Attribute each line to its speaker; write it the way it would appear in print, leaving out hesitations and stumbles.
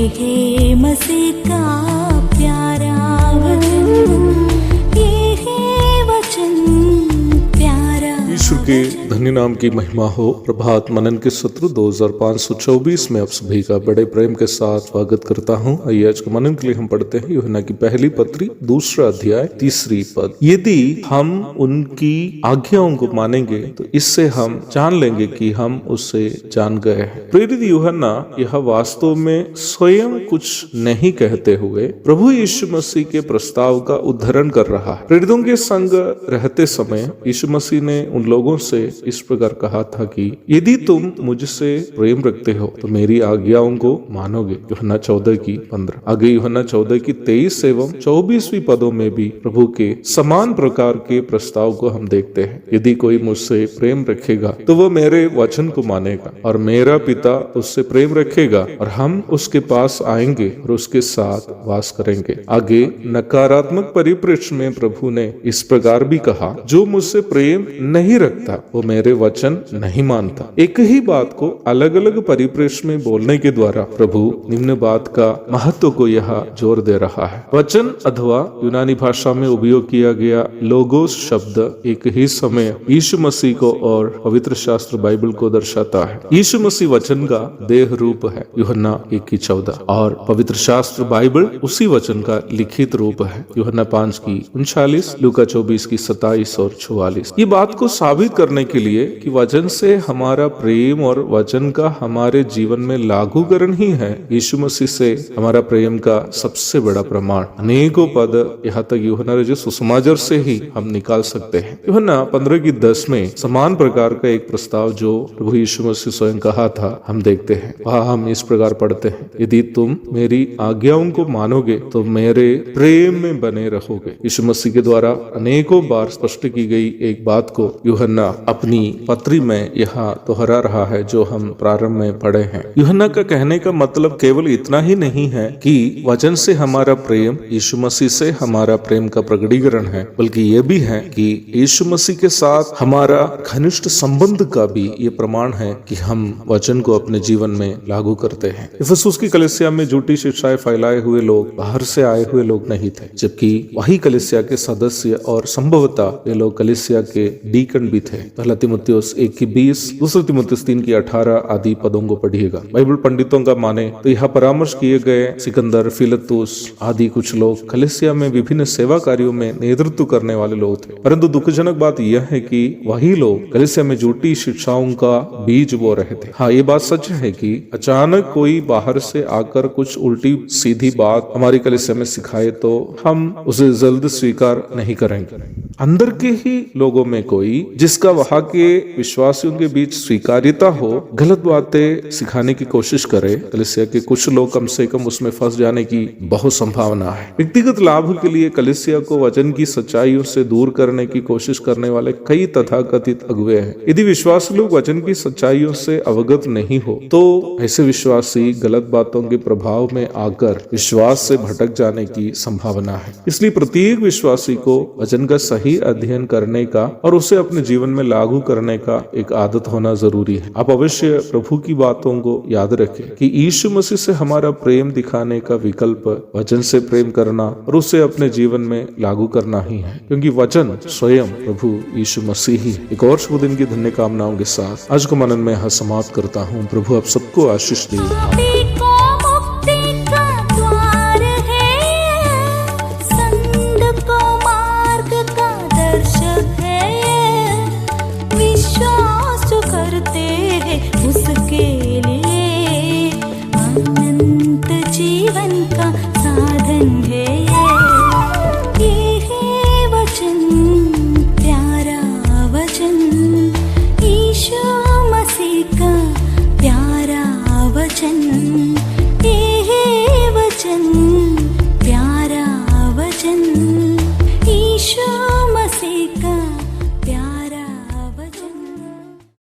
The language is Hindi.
Speaker 1: है मसीह का प्यारा वचन, ये है वचन प्यारा।
Speaker 2: ईश्वर के धन्य नाम की महिमा हो। प्रभात मनन के सत्र 2524 में आप सभी का बड़े प्रेम के साथ स्वागत करता हूँ। आइए आज के मनन के लिए हम पढ़ते हैं यूहन्ना की पहली पत्री 2 अध्याय 3 पद। यदि हम उनकी आज्ञाओं को मानेंगे तो इससे हम जान लेंगे कि हम उससे जान गए हैं। प्रेरित यूहन्ना यह वास्तव में स्वयं कुछ नहीं कहते हुए प्रभु यीशु मसीह के प्रस्ताव का उद्धरण कर रहा है। प्रेरितों के संग रहते समय यीशु मसीह ने उन लोगों से इस प्रकार कहा था कि यदि तुम मुझसे प्रेम रखते हो तो मेरी आज्ञाओं को मानोगे। यूहन्ना 14:15। आगे यूहन्ना 14:23 एवं 24 पदों में भी प्रभु के समान प्रकार के प्रस्ताव को हम देखते हैं। यदि कोई मुझसे प्रेम रखेगा तो वह मेरे वचन को मानेगा और मेरा पिता उससे प्रेम रखेगा और हम उसके पास आएंगे और उसके साथ वास करेंगे। आगे नकारात्मक परिप्रेक्ष्य में प्रभु ने इस प्रकार भी कहा, जो मुझसे प्रेम नहीं रखता वो मेरे वचन नहीं मानता। एक ही बात को अलग अलग परिप्रेक्ष्य में बोलने के द्वारा प्रभु निम्न बात का महत्व को यहाँ जोर दे रहा है। वचन अथवा यूनानी भाषा में उपयोग किया गया लोगोस शब्द एक ही समय यीशु मसीह को और पवित्र शास्त्र बाइबल को दर्शाता है। यीशु मसीह वचन का देह रूप है, यूहन्ना 1:14, और पवित्र शास्त्र बाइबल उसी वचन का लिखित रूप है, यूहन्ना 5:39, लूका 24:27 और 44। ये बात को साबित करने के लिए कि वचन से हमारा प्रेम और वचन का हमारे जीवन में लागूकरण ही है, यीशु मसीह से हमारा प्रेम का सबसे बड़ा प्रमाण अनेकों पद यहाँ तक यूहन्ना रचित सुसमाचार से ही हम निकाल सकते हैं। यूहन्ना 15:10 में समान प्रकार का एक प्रस्ताव जो प्रभु यीशु मसीह स्वयं कहा था हम देखते हैं। वहाँ हम इस प्रकार पढ़ते हैं, यदि तुम मेरी आज्ञाओं को मानोगे तो मेरे प्रेम में बने रहोगे। यीशु मसीह के द्वारा अनेकों बार स्पष्ट की गई एक बात को यूहन्ना अपनी पत्री में यहाँ दोहरा रहा है जो हम प्रारंभ में पढ़े हैं। यूहन्ना का कहने का मतलब केवल इतना ही नहीं है कि वचन से हमारा प्रेम यीशु मसीह से हमारा प्रेम का प्रकटीकरण है, बल्कि ये भी है कि यीशु मसीह के साथ हमारा घनिष्ठ संबंध का भी ये प्रमाण है कि हम वचन को अपने जीवन में लागू करते हैं। इफिसुस की कलीसिया में झूठी शिक्षाएं फैलाए हुए लोग बाहर से आए हुए लोग नहीं थे, जबकि वही कलीसिया के सदस्य और संभवतः ये लोग कलीसिया के डीकन भी थे। पहला तीमुथियुस 1:20, दूसरा तीमुथियुस 3:18 आदि पदों को पढ़िएगा। बाइबल पंडितों का माने तो यह परामर्श किए गए सिकंदर, फिलतुस आदि कुछ लोग कलीसिया में विभिन्न सेवा कार्यों में नेतृत्व करने वाले लोग थे, परंतु दुखजनक बात यह है कि वही लोग कलीसिया में झूठी शिक्षाओं का बीज बो रहे थे। हाँ, ये बात सच है कि अचानक कोई बाहर से आकर कुछ उल्टी सीधी बात हमारी कलीसिया में सिखाए तो हम उसे जल्द स्वीकार नहीं करेंगे। अंदर के ही लोगों में कोई जिसका वहां के विश्वासियों के बीच स्वीकार्यता हो गलत बातें सिखाने की कोशिश करे, कलीसिया के कुछ लोग कम से कम उसमें फंस जाने की बहुत संभावना है। व्यक्तिगत लाभ के लिए कलीसिया को वचन की सच्चाइयों से दूर करने की कोशिश करने वाले कई तथाकथित अगुवे हैं। यदि विश्वासी लोग वचन की सच्चाइयों से अवगत नहीं हो तो ऐसे विश्वासी गलत बातों के प्रभाव में आकर विश्वास से भटक जाने की संभावना है। इसलिए प्रत्येक विश्वासी को वचन का सही अध्ययन करने का और उसे अपने जीवन में लागू करने का एक आदत होना जरूरी है। आप अवश्य प्रभु की बातों को याद रखें कि यीशु मसीह से हमारा प्रेम दिखाने का विकल्प वचन से प्रेम करना और उसे अपने जीवन में लागू करना ही है, क्योंकि वचन स्वयं प्रभु यीशु मसीह ही। एक और शुभ दिन की धन्य कामनाओं के साथ आज को मनन में समाप्त करता हूँ। प्रभु आप सबको आशीष दे।